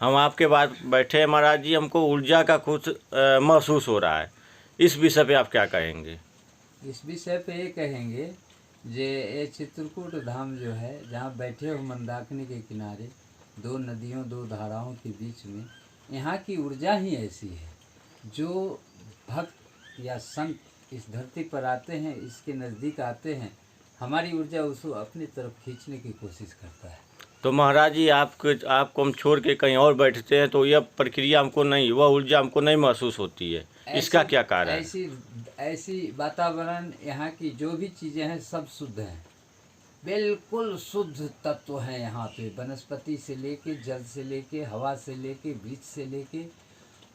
हम आपके बाद बैठे हैं महाराज जी, हमको ऊर्जा का कुछ महसूस हो रहा है। इस विषय पे आप क्या कहेंगे? इस विषय पे ये कहेंगे जे ये चित्रकूट धाम जो है, जहाँ बैठे हो मंदाकिनी के किनारे, दो नदियों दो धाराओं के बीच में, यहाँ की ऊर्जा ही ऐसी है। जो भक्त या संत इस धरती पर आते हैं, इसके नज़दीक आते हैं, हमारी ऊर्जा उसको अपनी तरफ खींचने की कोशिश करता है। तो महाराज जी आपको हम छोड़ के कहीं और बैठते हैं तो यह प्रक्रिया हमको नहीं, वह ऊर्जा हमको नहीं महसूस होती है। इसका क्या कारण है? ऐसी वातावरण, यहाँ की जो भी चीज़ें हैं सब शुद्ध हैं, बिल्कुल शुद्ध तत्व हैं यहाँ पे। वनस्पति से लेके, जल से लेके, हवा से लेके, वृक्ष से लेके,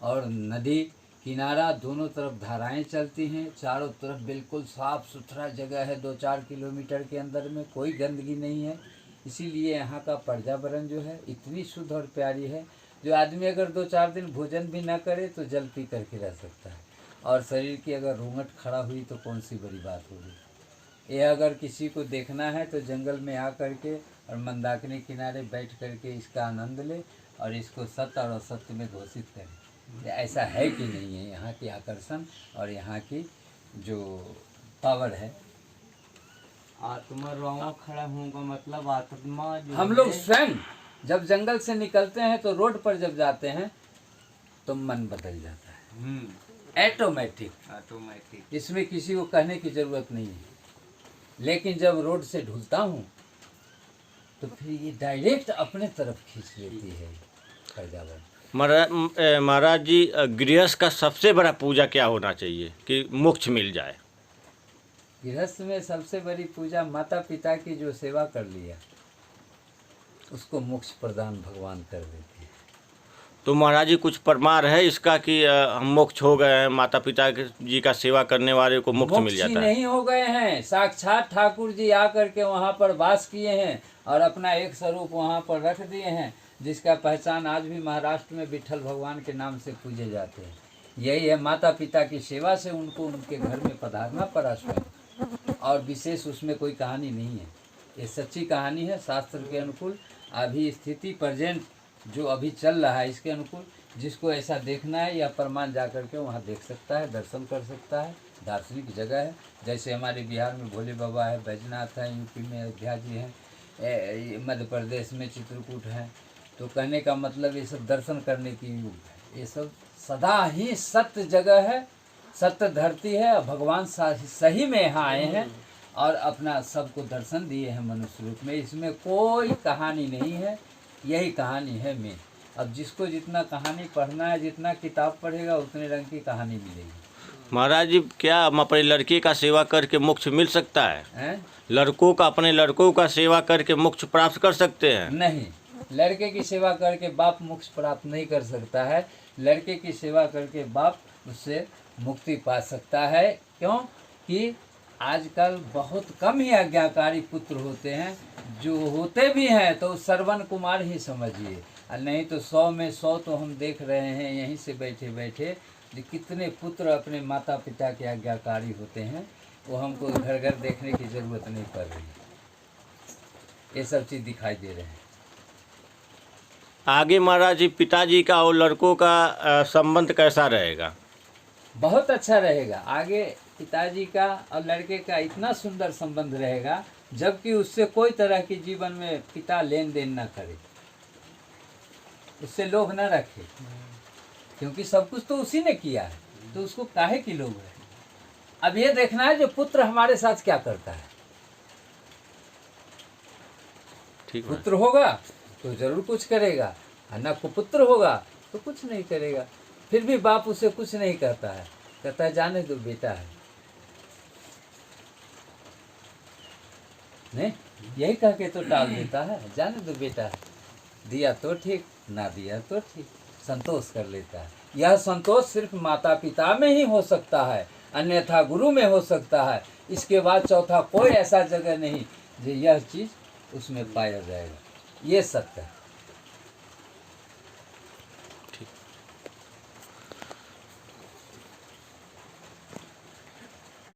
और नदी किनारा दोनों तरफ धाराएं चलती हैं, चारों तरफ बिल्कुल साफ़ सुथरा जगह है। 2-4 किलोमीटर के अंदर में कोई गंदगी नहीं है। इसीलिए यहाँ का पर्यावरण जो है इतनी शुद्ध और प्यारी है, जो आदमी अगर 2-4 दिन भोजन भी ना करे तो जल पी करके रह सकता है। और शरीर की अगर रूंगट खड़ा हुई तो कौन सी बड़ी बात होगी। ये अगर किसी को देखना है तो जंगल में आ करके और मंदाकिनी किनारे बैठ करके इसका आनंद ले और इसको सत्य और असत्य में घोषित करें। ऐसा है कि नहीं है यहाँ की आकर्षण और यहाँ की जो पावर है। आत्मा रोवा खड़ा होगा, मतलब आत्मा जो हम लोग स्वयं जब जंगल से निकलते हैं तो रोड पर जब जाते हैं तो मन बदल जाता है, ऑटोमेटिक। इसमें किसी को कहने की ज़रूरत नहीं है। लेकिन जब रोड से ढुलता हूँ तो फिर ये डायरेक्ट अपने तरफ खींच लेती है पर्यावरण। महाराज जी, गृहस्थ का सबसे बड़ा पूजा क्या होना चाहिए कि मोक्ष मिल जाए? गृहस्थ में सबसे बड़ी पूजा माता पिता की जो सेवा कर लिया उसको मोक्ष प्रदान भगवान कर देते हैं। तो महाराज जी कुछ प्रमाण है इसका कि हम मोक्ष हो गए हैं, माता पिता जी का सेवा करने वाले को मोक्ष मिल जाता है? नहीं हो गए हैं, साक्षात ठाकुर जी आकर के वहाँ पर वास किए हैं और अपना एक स्वरूप वहाँ पर रख दिए हैं, जिसका पहचान आज भी महाराष्ट्र में विठल भगवान के नाम से पूजे जाते हैं। यही है, माता पिता की सेवा से उनको उनके घर में पधारना पड़ा स्वयं। और विशेष उसमें कोई कहानी नहीं है, ये सच्ची कहानी है शास्त्र के अनुकूल। अभी स्थिति प्रेजेंट जो अभी चल रहा है इसके अनुकूल जिसको ऐसा देखना है या प्रमाण जा कर के वहाँ देख सकता है, दर्शन कर सकता है। दार्शनिक जगह है, जैसे हमारे बिहार में भोले बाबा है, बैजनाथ है, यूपी में अयोध्या जी हैं, मध्य प्रदेश में चित्रकूट है। तो कहने का मतलब ये सब दर्शन करने की युग है। ये सब सदा ही सत्य जगह है, सत्य धरती है। भगवान सही में यहाँ आए हैं और अपना सबको दर्शन दिए हैं मनुष्य रूप में। इसमें कोई कहानी नहीं है, यही कहानी है मेन। अब जिसको जितना कहानी पढ़ना है, जितना किताब पढ़ेगा उतने रंग की कहानी मिलेगी। महाराज जी, क्या हम अपने लड़के का सेवा करके मोक्ष मिल सकता है? लड़कों का, अपने लड़कों का सेवा करके मोक्ष प्राप्त कर सकते हैं? नहीं, लड़के की सेवा करके बाप मोक्ष प्राप्त नहीं कर सकता है। लड़के की सेवा करके बाप उससे मुक्ति पा सकता है। क्यों कि आजकल बहुत कम ही आज्ञाकारी पुत्र होते हैं, जो होते भी हैं तो श्रवण कुमार ही समझिए, और नहीं तो 100 में 100 तो हम देख रहे हैं यहीं से बैठे बैठे। कितने पुत्र अपने माता पिता के आज्ञाकारी होते हैं, वो हमको घर घर देखने की ज़रूरत नहीं पड़ रही। ये सब चीज़ दिखाई दे रहे हैं। आगे महाराज जी पिताजी का और लड़कों का संबंध कैसा रहेगा? बहुत अच्छा रहेगा। आगे पिताजी का और लड़के का इतना सुंदर संबंध रहेगा, जबकि उससे कोई तरह की जीवन में पिता लेन देन ना करे, उससे लोभ न रखे, क्योंकि सब कुछ तो उसी ने किया है, तो उसको काहे की लोभ है। अब ये देखना है जो पुत्र हमारे साथ क्या करता है। ठीक, पुत्र होगा तो जरूर कुछ करेगा, और न कुपुत्र होगा तो कुछ नहीं करेगा। फिर भी बाप उसे कुछ नहीं कहता है, कहता है जाने दो बेटा है, नहीं यही कह के तो टाल देता है, जाने दो बेटा है। दिया तो ठीक, ना दिया तो ठीक, संतोष कर लेता है। यह संतोष सिर्फ माता पिता में ही हो सकता है, अन्यथा गुरु में हो सकता है। इसके बाद चौथा कोई ऐसा जगह नहीं जो यह चीज़ उसमें पाया जाएगा। ये सत्य है।